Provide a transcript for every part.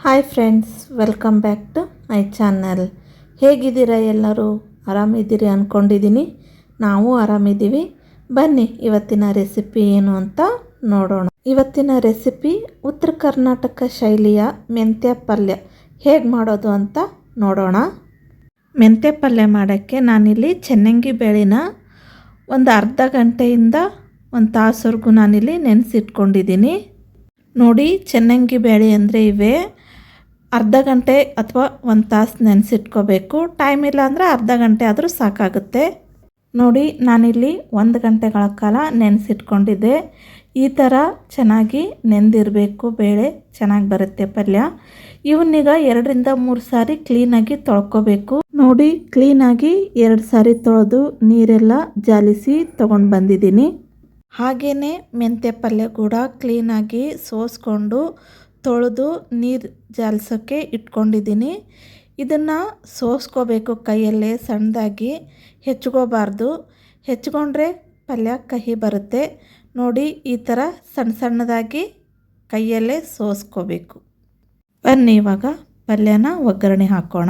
Hi friends, welcome back to my channel. ಹೇಗಿದ್ದೀರಾ? ಎಲ್ಲರೂ ಆರಾಮಿದ್ದೀರಿ ಅಂದ್ಕೊಂಡಿದ್ದೀನಿ. ನಾವು ಆರಾಮಿದ್ದೀವಿ. ಬನ್ನಿ ಇವತ್ತಿನ ರೆಸಿಪಿ ಏನು ಅಂತ ನೋಡೋಣ. ಇವತ್ತಿನ ರೆಸಿಪಿ ಉತ್ತರ ಕರ್ನಾಟಕ ಶೈಲಿಯ ಮೆಂತ್ಯ ಪಲ್ಯ ಹೇಗೆ ಮಾಡೋದು ಅಂತ ನೋಡೋಣ. ಮೆಂತ್ಯ ಪಲ್ಯ ಮಾಡೋಕ್ಕೆ ನಾನಿಲ್ಲಿ ಚೆನ್ನಂಗಿ ಬೇಳೆನ ಒಂದು ಅರ್ಧ ಗಂಟೆಯಿಂದ ಒಂದು ತಾಸವರೆಗೂ ನಾನಿಲ್ಲಿ ನೆನೆಸಿಟ್ಕೊಂಡಿದ್ದೀನಿ. ನೋಡಿ, ಚೆನ್ನಂಗಿ ಬೇಳೆ ಅಂದರೆ ಇವೇ. ಅರ್ಧ ಗಂಟೆ ಅಥವಾ ಒಂದು ತಾಸು ನೆನೆಸಿಟ್ಕೋಬೇಕು. ಟೈಮ್ ಇಲ್ಲ ಅಂದರೆ ಅರ್ಧ ಗಂಟೆ ಆದರೂ ಸಾಕಾಗುತ್ತೆ. ನೋಡಿ, ನಾನಿಲ್ಲಿ 1 ಗಂಟೆಗಳ ಕಾಲ ನೆನೆಸಿಟ್ಕೊಂಡಿದ್ದೆ. ಈ ಥರ ಚೆನ್ನಾಗಿ ನೆಂದಿರಬೇಕು, ಬೇಳೆ ಚೆನ್ನಾಗಿ ಬರುತ್ತೆ ಪಲ್ಯ. ಇವನ್ನೀಗ 2-3 ಸಾರಿ ಕ್ಲೀನಾಗಿ ತೊಳ್ಕೊಬೇಕು. ನೋಡಿ, ಕ್ಲೀನಾಗಿ 2 ಸಾರಿ ತೊಳೆದು ನೀರೆಲ್ಲ ಜಾಲಿಸಿ ತೊಗೊಂಡು ಬಂದಿದ್ದೀನಿ. ಹಾಗೆಯೇ ಮೆಂತ್ಯ ಪಲ್ಯ ಕೂಡ ಕ್ಲೀನಾಗಿ ಸೋಸ್ಕೊಂಡು ತೊಳೆದು ನೀರು ಜಾಲಿಸೋಕ್ಕೆ ಇಟ್ಕೊಂಡಿದ್ದೀನಿ. ಇದನ್ನು ಸೋಸ್ಕೋಬೇಕು ಕೈಯಲ್ಲೇ ಸಣ್ಣದಾಗಿ, ಹೆಚ್ಚಿಕೋಬಾರ್ದು. ಹೆಚ್ಚಿಕೊಂಡ್ರೆ ಪಲ್ಯ ಕಹಿ ಬರುತ್ತೆ. ನೋಡಿ, ಈ ಥರ ಸಣ್ಣ ಸಣ್ಣದಾಗಿ ಕೈಯಲ್ಲೇ ಸೋಸ್ಕೋಬೇಕು. ಬನ್ನಿ ಇವಾಗ ಪಲ್ಯನ ಒಗ್ಗರಣೆ ಹಾಕೋಣ.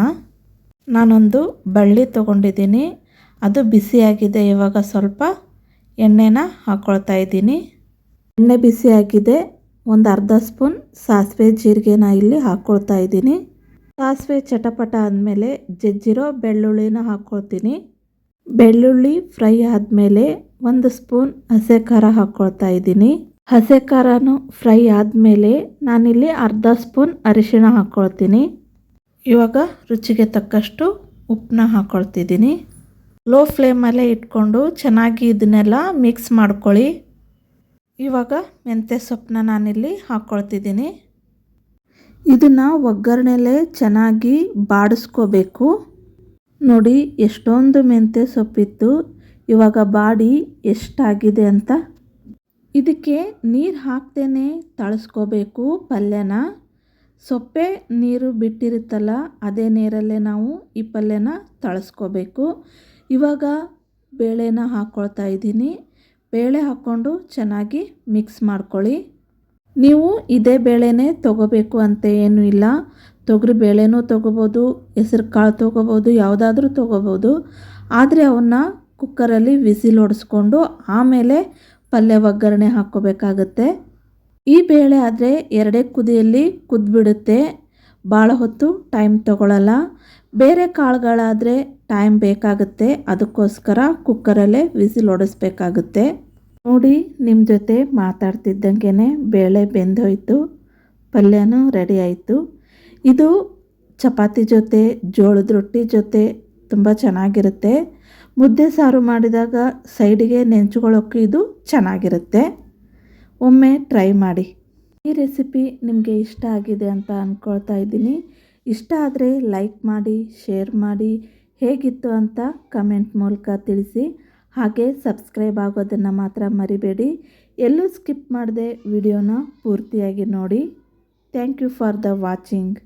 ನಾನೊಂದು ಬಳ್ಳಿ ತೊಗೊಂಡಿದ್ದೀನಿ, ಅದು ಬಿಸಿಯಾಗಿದೆ. ಇವಾಗ ಸ್ವಲ್ಪ ಎಣ್ಣೆನ ಹಾಕ್ಕೊಳ್ತಾ ಇದ್ದೀನಿ. ಎಣ್ಣೆ ಬಿಸಿಯಾಗಿದೆ. ಒಂದು ಅರ್ಧ ಸ್ಪೂನ್ ಸಾಸಿವೆ ಜೀರಿಗೆನ ಇಲ್ಲಿ ಹಾಕ್ಕೊಳ್ತಾ ಇದ್ದೀನಿ. ಸಾಸಿವೆ ಚಟಪಟ ಆದಮೇಲೆ ಜಜ್ಜಿರೋ ಬೆಳ್ಳುಳ್ಳಿನ ಹಾಕ್ಕೊಳ್ತೀನಿ. ಬೆಳ್ಳುಳ್ಳಿ ಫ್ರೈ ಆದಮೇಲೆ 1 ಸ್ಪೂನ್ ಹಸೆ ಖಾರ ಹಾಕ್ಕೊಳ್ತಾ ಇದ್ದೀನಿ. ಹಸೆ ಖಾರನೂ ಫ್ರೈ ಆದಮೇಲೆ ನಾನಿಲ್ಲಿ ಅರ್ಧ ಸ್ಪೂನ್ ಅರಿಶಿಣ ಹಾಕ್ಕೊಳ್ತೀನಿ. ಇವಾಗ ರುಚಿಗೆ ತಕ್ಕಷ್ಟು ಉಪ್ಪನ್ನ ಹಾಕ್ಕೊಳ್ತಿದ್ದೀನಿ. ಲೋ ಫ್ಲೇಮಲ್ಲೇ ಇಟ್ಕೊಂಡು ಚೆನ್ನಾಗಿ ಇದನ್ನೆಲ್ಲ ಮಿಕ್ಸ್ ಮಾಡ್ಕೊಳ್ಳಿ. ಇವಾಗ ಮೆಂತ್ಯ ಸೊಪ್ಪನ್ನ ನಾನಿಲ್ಲಿ ಹಾಕ್ಕೊಳ್ತಿದ್ದೀನಿ. ಇದನ್ನು ಒಗ್ಗರಣೆಲೇ ಚೆನ್ನಾಗಿ ಬಾಡಿಸ್ಕೋಬೇಕು. ನೋಡಿ, ಎಷ್ಟೊಂದು ಮೆಂತ್ಯ ಸೊಪ್ಪಿತ್ತು. ಇವಾಗ ಬಾಡಿ ಎಷ್ಟಾಗಿದೆ ಅಂತ. ಇದಕ್ಕೆ ನೀರು ಹಾಕ್ತೇನೆ ತಳಿಸ್ಕೋಬೇಕು ಪಲ್ಯನ. ಸೊಪ್ಪೆ ನೀರು ಬಿಟ್ಟಿರುತ್ತಲ್ಲ, ಅದೇ ನೀರಲ್ಲೇ ನಾವು ಈ ಪಲ್ಯನ ತಳಿಸ್ಕೋಬೇಕು. ಇವಾಗ ಬೇಳೆನ ಹಾಕ್ಕೊಳ್ತಾ ಇದ್ದೀನಿ. ಬೇಳೆ ಹಾಕ್ಕೊಂಡು ಚೆನ್ನಾಗಿ ಮಿಕ್ಸ್ ಮಾಡ್ಕೊಳ್ಳಿ. ನೀವು ಇದೇ ಬೇಳೆನೇ ತೊಗೋಬೇಕು ಅಂತ ಏನೂ ಇಲ್ಲ. ತೊಗರಿ ಬೇಳೆನೂ ತೊಗೋಬೋದು, ಹೆಸರು ಕಾಳು ತೊಗೋಬೋದು, ಯಾವುದಾದ್ರೂ ತೊಗೋಬೋದು. ಆದರೆ ಅವನ್ನ ಕುಕ್ಕರಲ್ಲಿ ವಿಸಿಲ್ ಹೊಡೆಸ್ಕೊಂಡು ಆಮೇಲೆ ಪಲ್ಯ ಒಗ್ಗರಣೆ ಹಾಕ್ಕೋಬೇಕಾಗತ್ತೆ. ಈ ಬೇಳೆ ಆದರೆ 2 ಕುದಿಯಲ್ಲಿ ಕುದ್ಬಿಡುತ್ತೆ, ಭಾಳ ಹೊತ್ತು ಟೈಮ್ ತೊಗೊಳ್ಳಲ್ಲ. ಬೇರೆ ಕಾಳುಗಳಾದರೆ ಟೈಮ್ ಬೇಕಾಗುತ್ತೆ, ಅದಕ್ಕೋಸ್ಕರ ಕುಕ್ಕರಲ್ಲೇ ವಿಸಿಲ್ ಹೊಡೆಸ್ಬೇಕಾಗುತ್ತೆ. ನೋಡಿ, ನಿಮ್ಮ ಜೊತೆ ಮಾತಾಡ್ತಿದ್ದಂಗೆ ಬೇಳೆ ಬೆಂದೋಯ್ತು, ಪಲ್ಯನೂ ರೆಡಿ ಆಯಿತು. ಇದು ಚಪಾತಿ ಜೊತೆ, ಜೋಳದ ರೊಟ್ಟಿ ಜೊತೆ ತುಂಬ ಚೆನ್ನಾಗಿರುತ್ತೆ. ಮುದ್ದೆ ಸಾರು ಮಾಡಿದಾಗ ಸೈಡಿಗೆ ನೆಂಚ್ಕೊಳ್ಳೋಕ್ಕೆ ಇದು ಚೆನ್ನಾಗಿರುತ್ತೆ. ಒಮ್ಮೆ ಟ್ರೈ ಮಾಡಿ. ಈ ರೆಸಿಪಿ ನಿಮಗೆ ಇಷ್ಟ ಆಗಿದೆ ಅಂತ ಅಂದ್ಕೊಳ್ತಾ ಇದ್ದೀನಿ. ಇಷ್ಟ ಆದರೆ ಲೈಕ್ ಮಾಡಿ, ಶೇರ್ ಮಾಡಿ, ಹೇಗಿತ್ತು ಅಂತ ಕಮೆಂಟ್ ಮೂಲಕ ತಿಳಿಸಿ. ಹಾಗೆ ಸಬ್ಸ್ಕ್ರೈಬ್ ಆಗೋದನ್ನು ಮಾತ್ರ ಮರಿಬೇಡಿ. ಎಲ್ಲೂ ಸ್ಕಿಪ್ ಮಾಡದೆ ವಿಡಿಯೋನ ಪೂರ್ತಿಯಾಗಿ ನೋಡಿ. Thank you for the watching.